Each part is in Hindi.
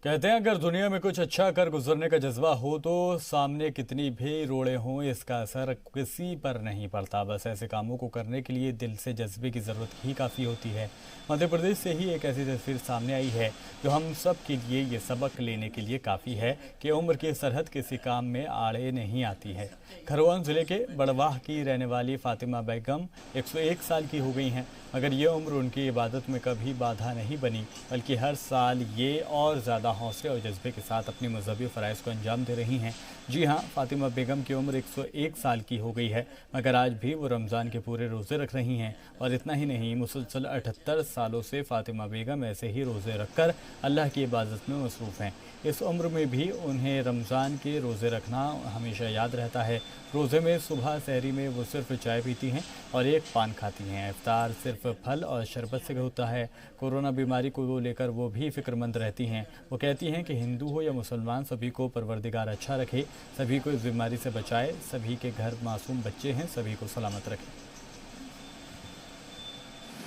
कहते हैं अगर दुनिया में कुछ अच्छा कर गुजरने का जज्बा हो तो सामने कितनी भी रोड़े हों इसका असर किसी पर नहीं पड़ता। बस ऐसे कामों को करने के लिए दिल से जज्बे की ज़रूरत ही काफ़ी होती है। मध्य प्रदेश से ही एक ऐसी तस्वीर सामने आई है जो हम सब के लिए ये सबक लेने के लिए काफ़ी है कि उम्र की सरहद किसी काम में आड़े नहीं आती है। खरगोन जिले के बड़वाह की रहने वाली फातिमा बेगम 101 साल की हो गई हैं, मगर ये उम्र उनकी इबादत में कभी बाधा नहीं बनी, बल्कि हर साल ये और ज़्यादा हौसले और जज्बे के साथ अपनी मजहबी फ़राइज़ को अंजाम दे रही हैं। जी हाँ, फातिमा बेगम की उम्र 101 साल की हो गई है, मगर आज भी वो रमज़ान के पूरे रोज़े रख रही हैं। और इतना ही नहीं, मुसलसल 78 सालों से फातिमा बेगम ऐसे ही रोज़े रखकर अल्लाह की इबादत में मसरूफ़ हैं। इस उम्र में भी उन्हें रमज़ान के रोज़े रखना हमेशा याद रहता है। रोज़े में सुबह सहरी में वो सिर्फ चाय पीती हैं और एक पान खाती हैं। इफ्तार सिर्फ फल और शरबत से होता है। कोरोना बीमारी को लेकर वो भी फ़िक्रमंद रहती हैं। वो कहती हैं कि हिंदू हो या मुसलमान, सभी को परवरदिगार अच्छा रखे, सभी को इस बीमारी से बचाए, सभी के घर मासूम बच्चे हैं, सभी को सलामत रखे।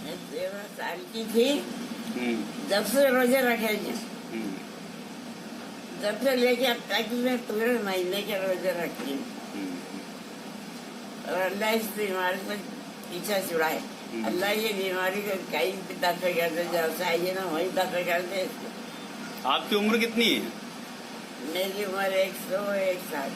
मैं 13 साल की थी जब से रोजे रखे थे, जब से लेके अब तक मैं पूरे महीने के रोजे रखती हूँ और अल्लाह इस बीमारी से पीछा छुड़ाए। अल्लाह ये बीमारी को कहीं भी दफे कर दे, जैसे आइए ना वही दफे कर दे। आपकी उम्र कितनी है? मेरी उम्र 101 साल।